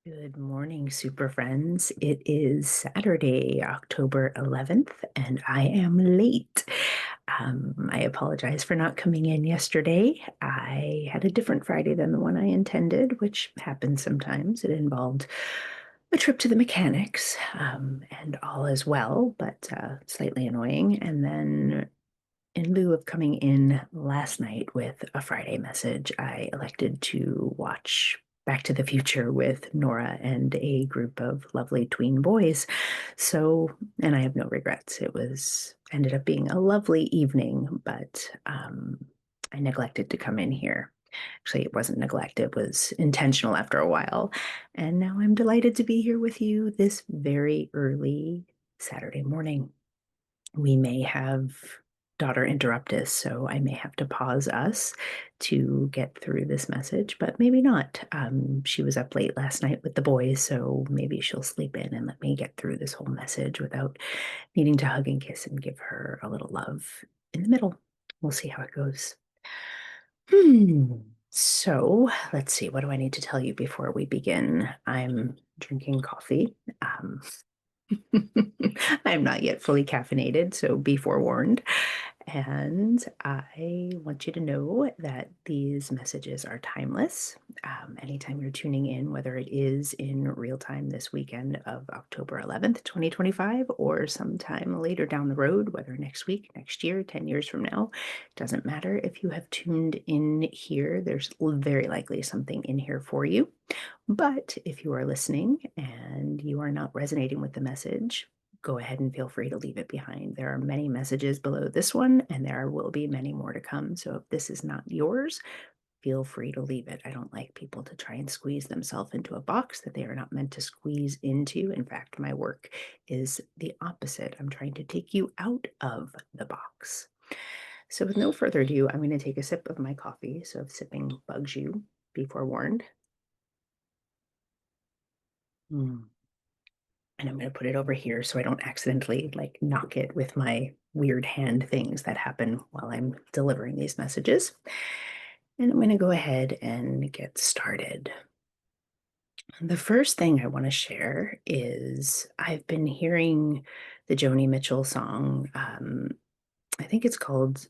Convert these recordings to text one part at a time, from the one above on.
Good morning, super friends. It is Saturday, October 11th, and I am late. I apologize for not coming in yesterday. I had a different Friday than the one I intended, which happens sometimes. It involved a trip to the mechanics, and all is well, but slightly annoying. And then in lieu of coming in last night with a Friday message, I elected to watch Back to the Future with Nora and a group of lovely tween boys. So, and I have no regrets. It was ended up being a lovely evening, but I neglected to come in here. Actually, it wasn't neglect, it was intentional after a while. And now I'm delighted to be here with you this very early Saturday morning. We may have daughter interrupt us, so I may have to pause us to get through this message, but maybe not. She was up late last night with the boys, so maybe she'll sleep in and let me get through this whole message without needing to hug and kiss and give her a little love in the middle. We'll see how it goes. So let's see. What do I need to tell you before we begin? I'm drinking coffee. I'm not yet fully caffeinated, so be forewarned. And I want you to know that these messages are timeless. Anytime you're tuning in, whether it is in real time this weekend of October 11th, 2025, or sometime later down the road, whether next week, next year, 10 years from now, doesn't matter. If you have tuned in here, there's very likely something in here for you. But if you are listening and you are not resonating with the message, go ahead and feel free to leave it behind. There are many messages below this one, and there will be many more to come. So if this is not yours, feel free to leave it. I don't like people to try and squeeze themselves into a box that they are not meant to squeeze into. In fact, my work is the opposite. I'm trying to take you out of the box. So with no further ado, I'm going to take a sip of my coffee. So if sipping bugs you, be forewarned. Mm. And I'm going to put it over here so I don't accidentally like knock it with my weird hand things that happen while I'm delivering these messages. And I'm going to go ahead and get started. The first thing I want to share is I've been hearing the Joni Mitchell song. I think is it called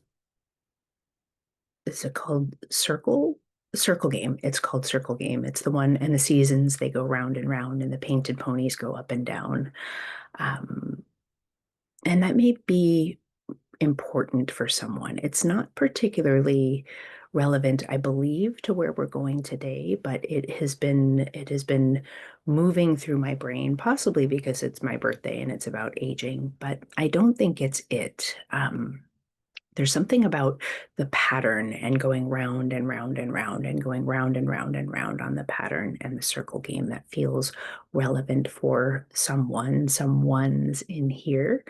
Circle Game. It's called Circle Game. It's the one, and the seasons they go round and round, and the painted ponies go up and down. Um, and that may be important for someone. It's not particularly relevant, I believe, to where we're going today, but it has been moving through my brain, possibly because it's my birthday and it's about aging, but I don't think it's it. There's something about the pattern and going round and round and round and going round and round and round on the pattern and the circle game that feels relevant for someone's in here.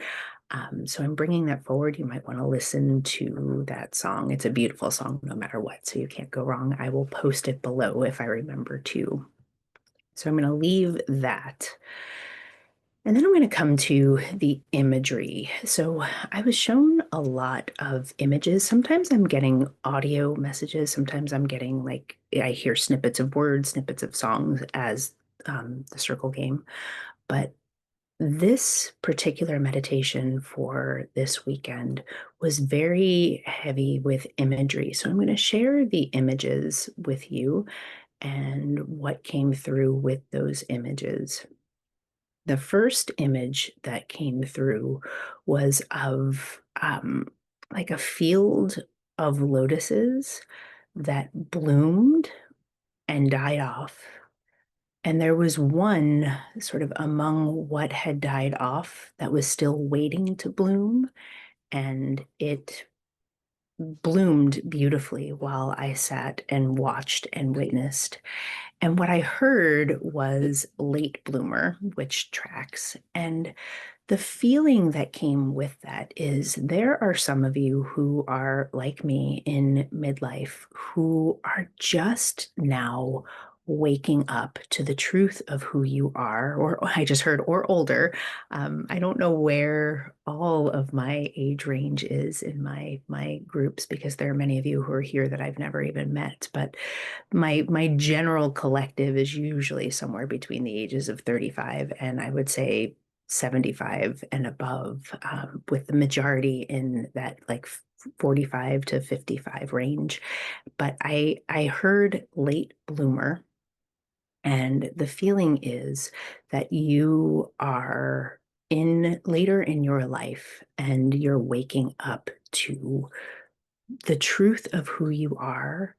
So I'm bringing that forward. You might want to listen to that song. It's a beautiful song, no matter what, so you can't go wrong. I will post it below if I remember to. So I'm going to leave that. And then I'm going to come to the imagery. So I was shown a lot of images. Sometimes I'm getting audio messages. Sometimes I'm getting like, I hear snippets of words, snippets of songs as the circle game. But this particular meditation for this weekend was very heavy with imagery. So I'm going to share the images with you and what came through with those images. The first image that came through was of like a field of lotuses that bloomed and died off. And there was one sort of among what had died off that was still waiting to bloom, and it bloomed beautifully while I sat and watched and witnessed. And what I heard was late bloomer, which tracks. And the feeling that came with that is there are some of you who are like me in midlife who are just now waking up to the truth of who you are, or I just heard, or older. I don't know where all of my age range is in my groups because there are many of you who are here that I've never even met. But my general collective is usually somewhere between the ages of 35 and I would say 75 and above, with the majority in that like 45 to 55 range. But I heard late bloomer, and the feeling is that you are in later in your life and you're waking up to the truth of who you are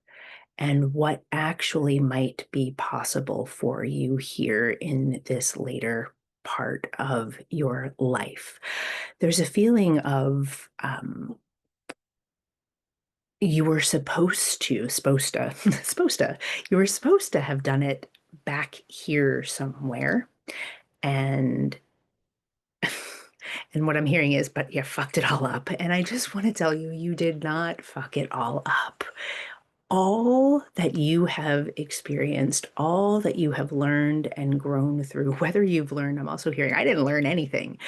and what actually might be possible for you here in this later part of your life. There's a feeling of you were you were supposed to have done it back here somewhere. And and what I'm hearing is, but you fucked it all up. And I just want to tell you, you did not fuck it all up. All that you have experienced, all that you have learned and grown through, whether you've learned, I'm also hearing, I didn't learn anything.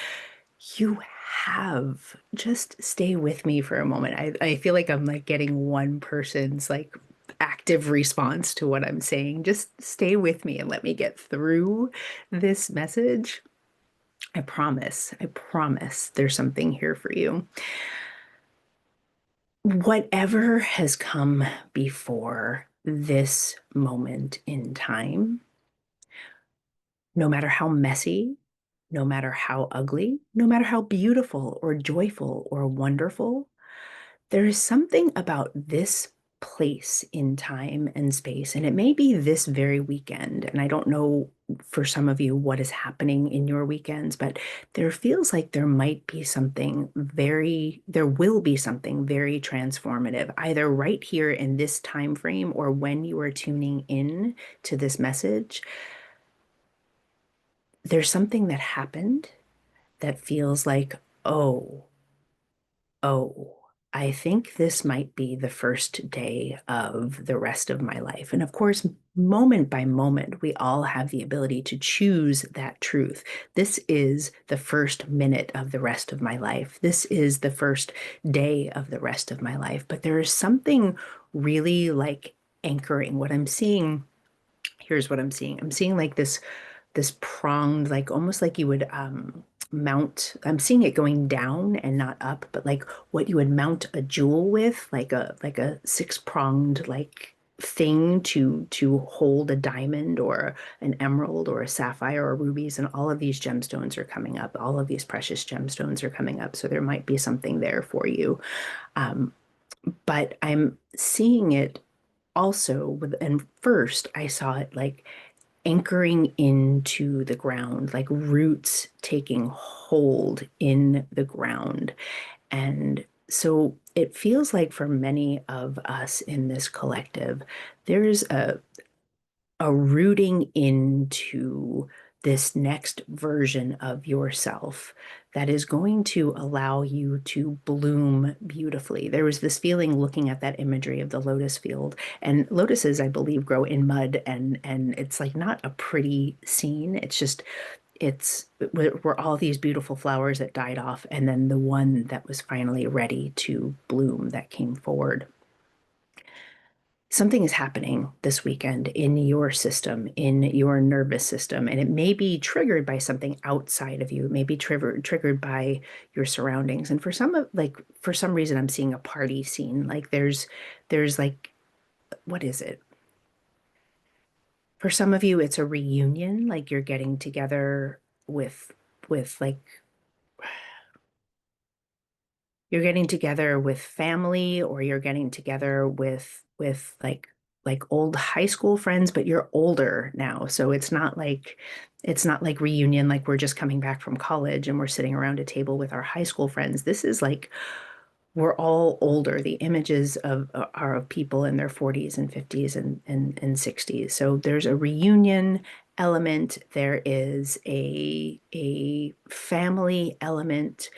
You have. Just stay with me for a moment. I feel like I'm like getting one person's like active response to what I'm saying. Just stay with me and let me get through this message. I promise there's something here for you. Whatever has come before this moment in time, no matter how messy, no matter how ugly, no matter how beautiful or joyful or wonderful, there is something about this place in time and space, and it may be this very weekend. And I don't know for some of you what is happening in your weekends, but there feels like there will be something very transformative, either right here in this time frame or when you are tuning in to this message. There's something that happened that feels like, oh, oh, I think this might be the first day of the rest of my life. And of course, moment by moment, we all have the ability to choose that truth. This is the first minute of the rest of my life. This is the first day of the rest of my life. But there is something really like anchoring. What I'm seeing, here's what I'm seeing. I'm seeing like this pronged, like almost like you would mount. I'm seeing it going down and not up, but like what you would mount a jewel with, like a six-pronged like thing to hold a diamond or an emerald or a sapphire or rubies. And all of these gemstones are coming up. All of these precious gemstones are coming up. So there might be something there for you. Um, but I'm seeing it also with, and first I saw it like anchoring into the ground, like roots taking hold in the ground. And so it feels like for many of us in this collective, there's a rooting into this next version of yourself that is going to allow you to bloom beautifully. There was this feeling looking at that imagery of the lotus field, and lotuses, I believe, grow in mud, and it's like not a pretty scene. It's just it's were all these beautiful flowers that died off, and then the one that was finally ready to bloom that came forward. Something is happening this weekend in your system, in your nervous system, and it may be triggered by something outside of you. It may be triggered by your surroundings. And for some reason, I'm seeing a party scene. Like there's like, what is it? For some of you, it's a reunion, like you're getting together with like you're getting together with family, or you're getting together with like old high school friends, but you're older now. So it's not like reunion, like we're just coming back from college and we're sitting around a table with our high school friends. This is like we're all older. The images of are of people in their 40s and 50s and 60s. So there's a reunion element. There is a family element.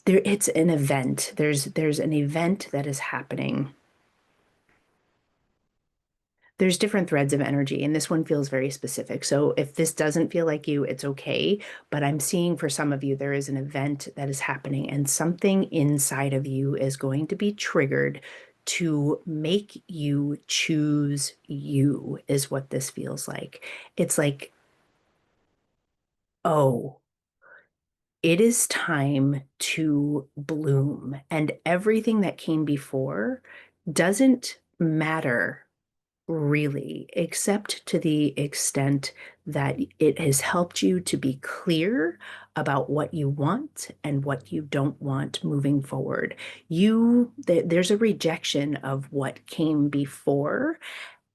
It's an event. There's an event that is happening There's different threads of energy, and this one feels very specific. So if this doesn't feel like you, it's okay. But I'm seeing for some of you, there is an event that is happening, and something inside of you is going to be triggered to make you choose you, is what this feels like. It's like, oh, it is time to bloom, and everything that came before doesn't matter really, except to the extent that it has helped you to be clear about what you want and what you don't want moving forward. There's a rejection of what came before,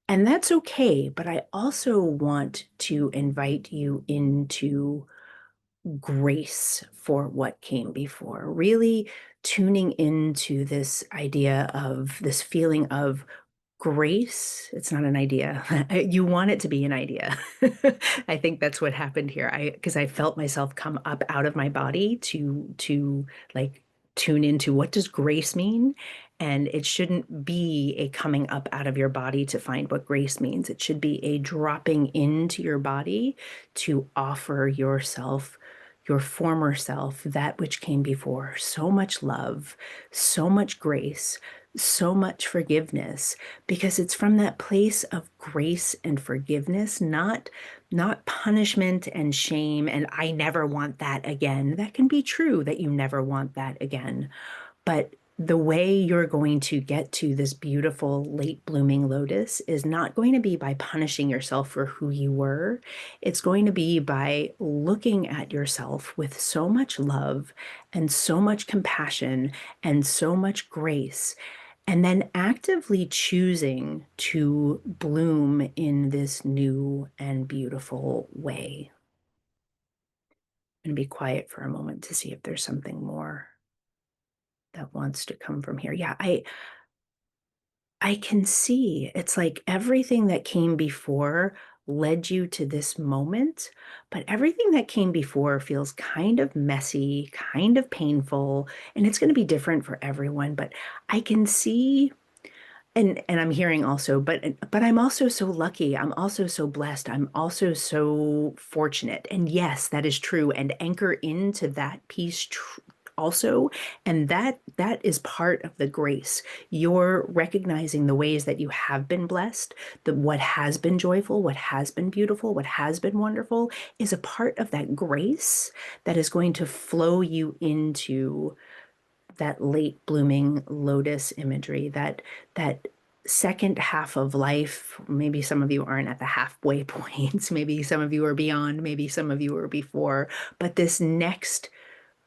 and that's okay. But I also want to invite you into grace for what came before, really tuning into this idea of this feeling of grace. It's not an idea. You want it to be an idea. I think that's what happened here. Because I felt myself come up out of my body to like tune into what does grace mean? And it shouldn't be a coming up out of your body to find what grace means. It should be a dropping into your body to offer yourself, your former self, that which came before, so much love, so much grace, so much forgiveness, because it's from that place of grace and forgiveness, not punishment and shame and I never want that again. That can be true that you never want that again, but the way you're going to get to this beautiful late blooming lotus is not going to be by punishing yourself for who you were. It's going to be by looking at yourself with so much love and so much compassion and so much grace, and then actively choosing to bloom in this new and beautiful way. I'm going to be quiet for a moment to see if there's something more that wants to come from here. Yeah, I can see it's like everything that came before led you to this moment, but everything that came before feels kind of messy, kind of painful, and it's going to be different for everyone, but I can see. And I'm hearing also, but I'm also so lucky. I'm also so blessed. I'm also so fortunate. And yes, that is true. And anchor into that piece also. And that is part of the grace. You're recognizing the ways that you have been blessed, that what has been joyful, what has been beautiful, what has been wonderful is a part of that grace that is going to flow you into that late blooming lotus imagery, that second half of life. Maybe some of you aren't at the halfway points, maybe some of you are beyond, maybe some of you are before, but this next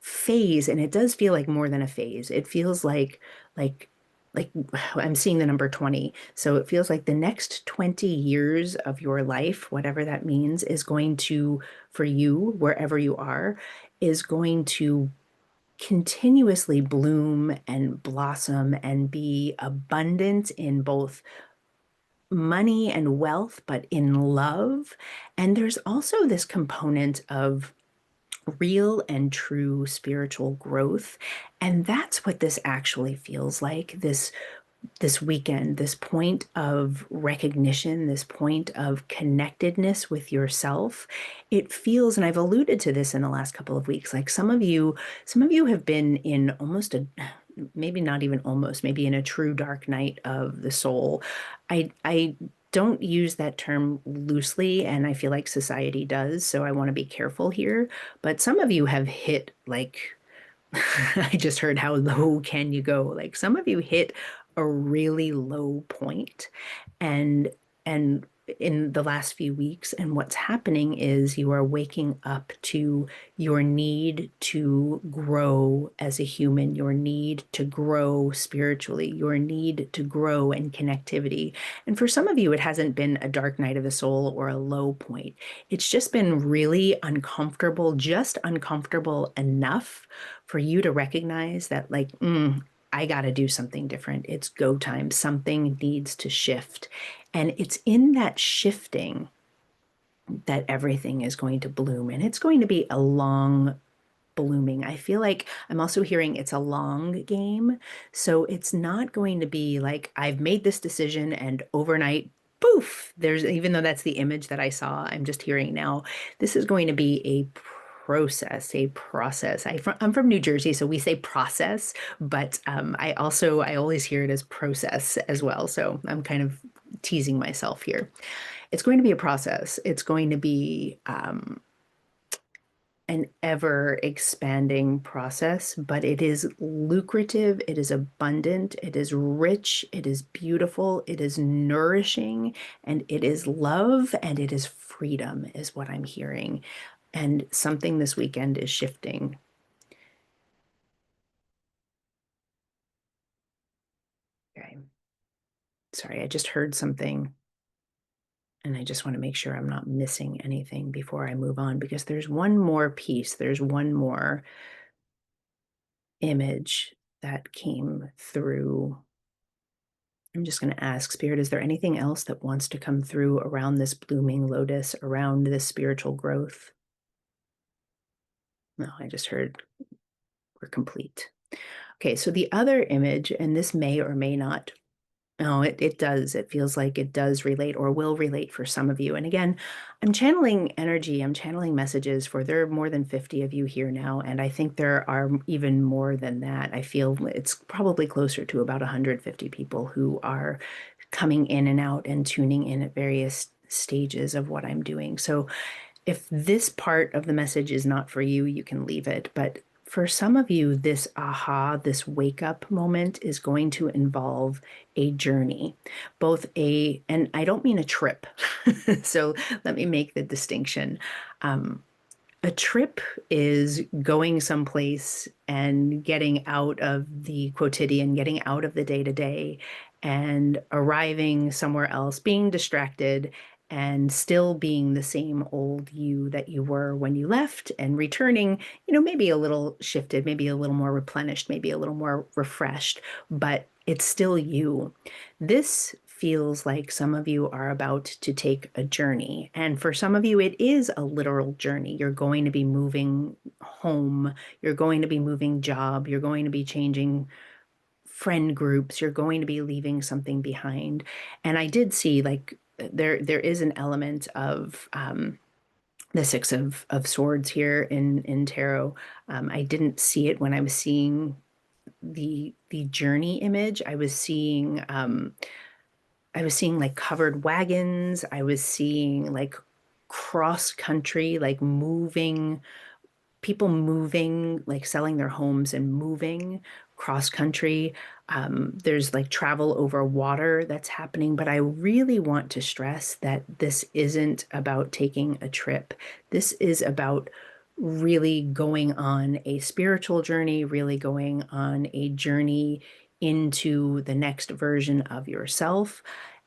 phase, and it does feel like more than a phase. It feels like like I'm seeing the number 20. So it feels like the next 20 years of your life, whatever that means, is going to, for you, wherever you are, is going to continuously bloom and blossom and be abundant in both money and wealth, but in love. And there's also this component of real and true spiritual growth. And that's what this actually feels like. This weekend, this point of recognition, this point of connectedness with yourself. It feels, and I've alluded to this in the last couple of weeks, like some of you have been in almost a, maybe not even almost, maybe in a true dark night of the soul. I don't use that term loosely, and I feel like society does, so I want to be careful here. But some of you have hit like I just heard how low can you go? Like some of you hit a really low point, and and in the last few weeks, and what's happening is you are waking up to your need to grow as a human, your need to grow spiritually, your need to grow in connectivity. And for some of you, it hasn't been a dark night of the soul or a low point. It's just been really uncomfortable, just uncomfortable enough for you to recognize that, like, I got to do something different. It's go time. Something needs to shift. And it's in that shifting that everything is going to bloom. And it's going to be a long blooming. I feel like I'm also hearing it's a long game. So it's not going to be like I've made this decision and overnight poof, there's, even though that's the image that I saw, I'm just hearing now, this is going to be a process, a process. I'm from New Jersey, so we say process, but I always hear it as process as well. So I'm kind of teasing myself here. It's going to be a process. It's going to be an ever expanding process, but it is lucrative, it is abundant, it is rich, it is beautiful, it is nourishing, and it is love, and it is freedom, is what I'm hearing. And something this weekend is shifting. Okay. Sorry, I just heard something, and I just want to make sure I'm not missing anything before I move on, because there's one more piece, there's one more image that came through. I'm just going to ask, Spirit, is there anything else that wants to come through around this blooming lotus, around this spiritual growth? No, I just heard we're complete. Okay, so the other image, and this may or may not, no, it does. It feels like it does relate or will relate for some of you. And again, I'm channeling energy, I'm channeling messages for there are more than 50 of you here now. And I think there are even more than that. I feel it's probably closer to about 150 people who are coming in and out and tuning in at various stages of what I'm doing. So if this part of the message is not for you, you can leave it. But for some of you, this aha, this wake up moment is going to involve a journey, both and I don't mean a trip. So let me make the distinction. Um, a trip is going someplace and getting out of the quotidian, getting out of the day to day, and arriving somewhere else, being distracted, and still being the same old you that you were when you left, and returning, maybe a little shifted, maybe a little more replenished, maybe a little more refreshed, but it's still you. This feels like some of you are about to take a journey. And for some of you, it is a literal journey. You're going to be moving home, you're going to be moving job, you're going to be changing friend groups, you're going to be leaving something behind. And I did see like there is an element of the Six of Swords here in tarot. I didn't see it when I was seeing the journey image. I was seeing like covered wagons. I was seeing like cross country, like moving, people moving, like selling their homes and moving cross country. There's like travel over water that's happening, but I really want to stress that this isn't about taking a trip. This is about really going on a spiritual journey, really going on a journey into the next version of yourself.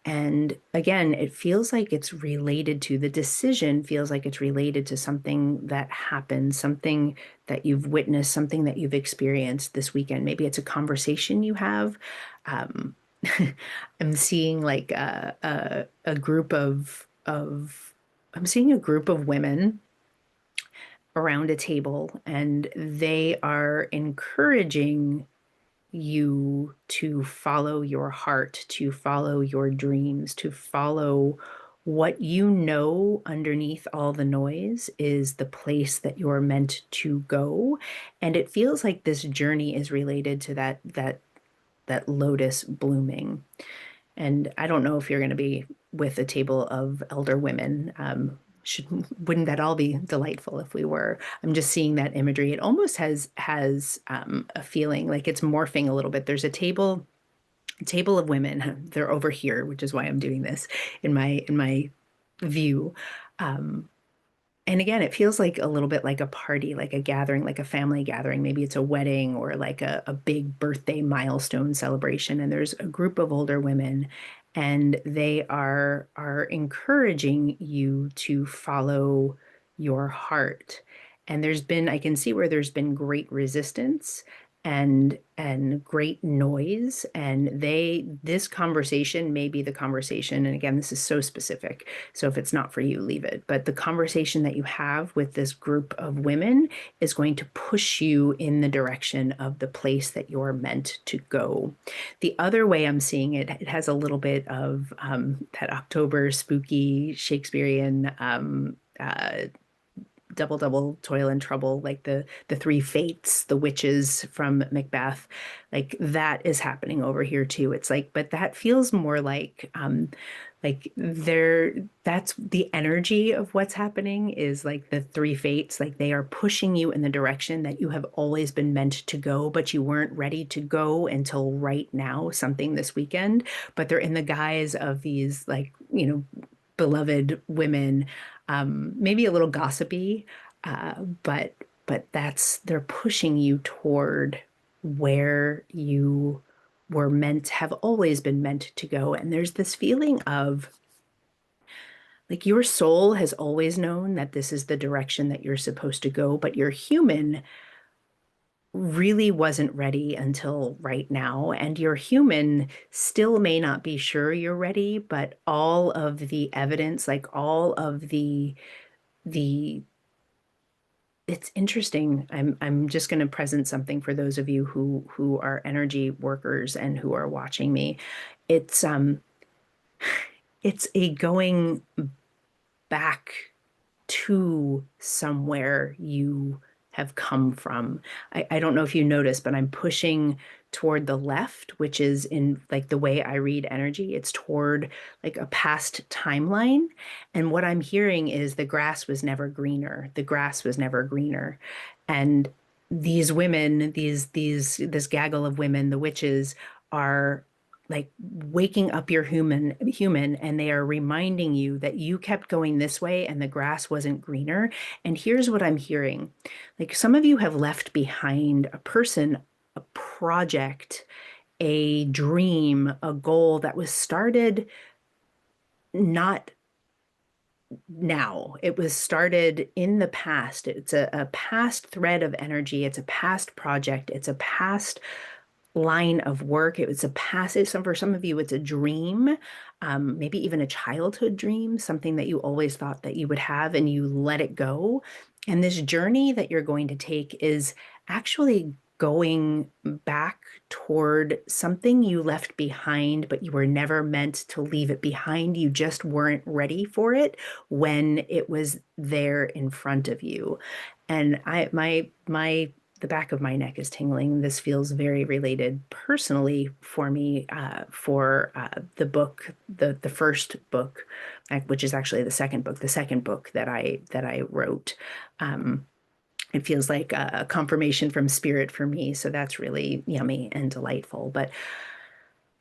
And again, it feels like it's related to the decision, feels like it's related to something that happened, something that you've witnessed, something that you've experienced this weekend. Maybe it's a conversation you have. Um, I'm seeing like a group I'm seeing a group of women around a table, and they are encouraging you to follow your heart, to follow your dreams, to follow what you know underneath all the noise is the place that you're meant to go. And it feels like this journey is related to that lotus blooming. And I don't know if you're going to be with a table of elder women. Wouldn't that all be delightful if we were? I'm just seeing that imagery. It almost has a feeling like it's morphing a little bit. There's a table of women. They're over here, which is why I'm doing this in my view. Um, and again, it feels like a little bit like a party, like a gathering, like a family gathering. Maybe it's a wedding or like a big birthday milestone celebration. And there's a group of older women, and they are encouraging you to follow your heart. And I can see where there's been great resistance. and great noise. And this conversation may be the conversation. And again, this is so specific. So if it's not for you, leave it. But the conversation that you have with this group of women is going to push you in the direction of the place that you're meant to go. The other way I'm seeing it, it has a little bit of that October spooky Shakespearean double double toil and trouble, like the three fates, the witches from Macbeth. Like that is happening over here too. It's like, but that feels more like there, that's the energy of what's happening is like the three fates, like they are pushing you in the direction that you have always been meant to go, but you weren't ready to go until right now, something this weekend. But they're in the guise of these, like, beloved women, maybe a little gossipy, but they're pushing you toward where you were meant, have always been meant to go. And there's this feeling of like your soul has always known that this is the direction that you're supposed to go, but your human really wasn't ready until right now. And your human still may not be sure you're ready, but all of the evidence, like all of the it's interesting. I'm just going to present something for those of you who are energy workers and who are watching me. It's it's a going back to somewhere you have come from. I don't know if you noticed, but I'm pushing toward the left, which is in like the way I read energy. It's toward like a past timeline. And what I'm hearing is the grass was never greener. The grass was never greener. And these women, this gaggle of women, the witches, are like waking up your human, and they are reminding you that you kept going this way and the grass wasn't greener. And here's what I'm hearing. Like some of you have left behind a person, a project, a dream, a goal that was started not now. It was started in the past. It's a past thread of energy. It's a past project. It's a past line of work. It was a passive, for some of you, it's a dream, maybe even a childhood dream, something that you always thought that you would have and you let it go. And this journey that you're going to take is actually going back toward something you left behind, but you were never meant to leave it behind. You just weren't ready for it when it was there in front of you. And the back of my neck is tingling. This feels very related personally for me, for the book, the first book, which is actually the second book that I wrote. It feels like a confirmation from spirit for me, so that's really yummy and delightful. But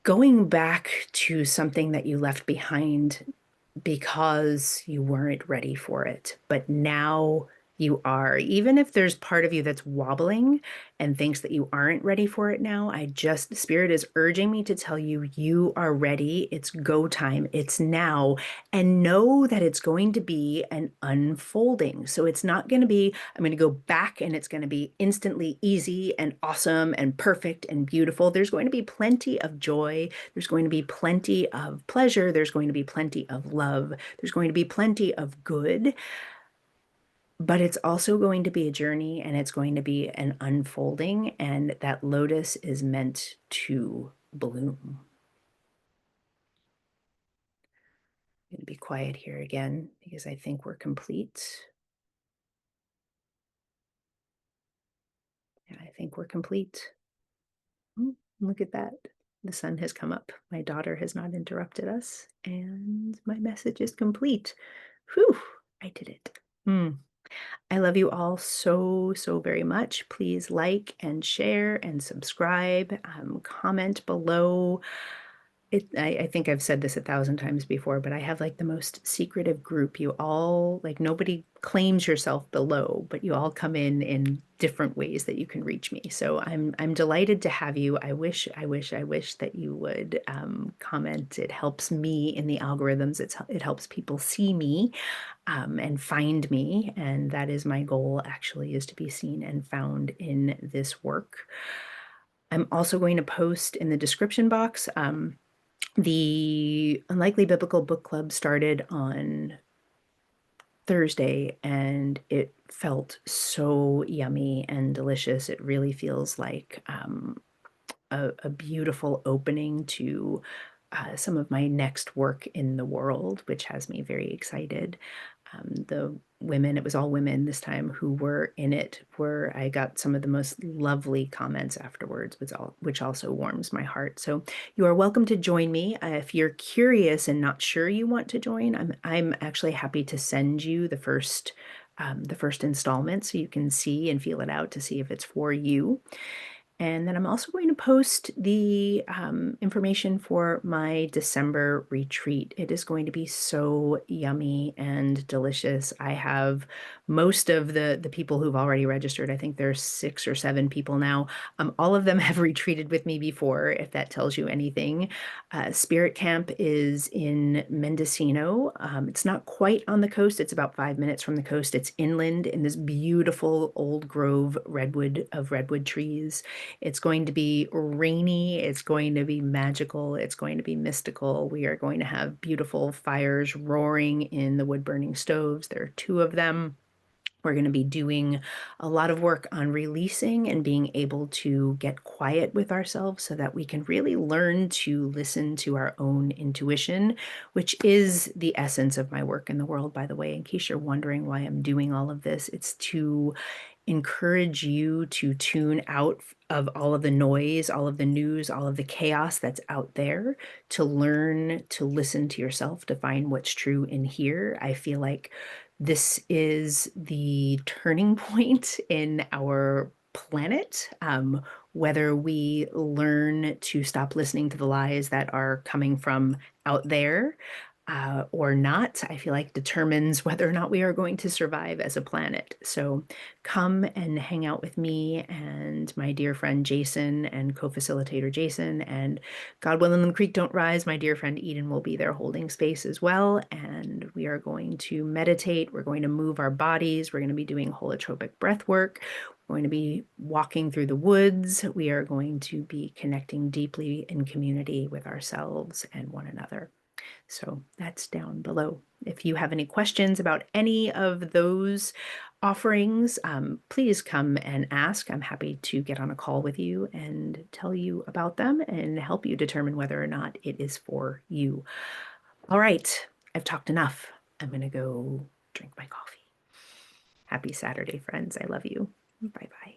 going back to something that you left behind because you weren't ready for it, but now you are. Even if there's part of you that's wobbling and thinks that you aren't ready for it now, Spirit is urging me to tell you, you are ready. It's go time. It's now. And know that it's going to be an unfolding. So it's not going to be, I'm going to go back and it's going to be instantly easy and awesome and perfect and beautiful. There's going to be plenty of joy. There's going to be plenty of pleasure. There's going to be plenty of love. There's going to be plenty of good. But it's also going to be a journey and it's going to be an unfolding, and that lotus is meant to bloom. I'm going to be quiet here again because I think we're complete. Yeah, I think we're complete. Look at that. The sun has come up. My daughter has not interrupted us, and my message is complete. Whew, I did it. I love you all so, so very much. Please like and share and subscribe, comment below. I think I've said this 1,000 times before, but I have like the most secretive group. You all, like nobody claims yourself below, but you all come in different ways that you can reach me. So I'm delighted to have you. I wish that you would comment. It helps me in the algorithms. It helps people see me and find me. And that is my goal, actually, is to be seen and found in this work. I'm also going to post in the description box. The Unlikely Biblical Book Club started on Thursday and it felt so yummy and delicious. It really feels like a beautiful opening to some of my next work in the world, which has me very excited. The women, it was all women this time who were in it, were I got some of the most lovely comments afterwards, which also warms my heart. So you are welcome to join me. If you're curious and not sure you want to join, I'm actually happy to send you the first installment so you can see and feel it out to see if it's for you. And then I'm also going to post the information for my December retreat. It is going to be so yummy and delicious. I have most of the people who've already registered. I think there's 6 or 7 people now. All of them have retreated with me before, if that tells you anything. Spirit Camp is in Mendocino. It's not quite on the coast. It's about 5 minutes from the coast. It's inland in this beautiful old grove redwood trees. It's going to be rainy. It's going to be magical. It's going to be mystical. We are going to have beautiful fires roaring in the wood burning stoves. There are 2 of them. We're going to be doing a lot of work on releasing and being able to get quiet with ourselves so that we can really learn to listen to our own intuition, which is the essence of my work in the world, by the way. In case you're wondering why I'm doing all of this, it's to encourage you to tune out of all of the noise, all of the news, all of the chaos that's out there, to learn to listen to yourself, to find what's true in here. I feel like this is the turning point in our planet. Whether we learn to stop listening to the lies that are coming from out there or not, I feel like determines whether or not we are going to survive as a planet. So come and hang out with me and my dear friend Jason and co-facilitator Jason, and God willing the creek don't rise, my dear friend Eden will be there holding space as well. And we are going to meditate. We're going to move our bodies. We're going to be doing holotropic breath work. We're going to be walking through the woods. We are going to be connecting deeply in community with ourselves and one another. So that's down below. If you have any questions about any of those offerings, please come and ask. I'm happy to get on a call with you and tell you about them and help you determine whether or not it is for you. All right, I've talked enough. I'm going to go drink my coffee. Happy Saturday, friends. I love you. Bye bye.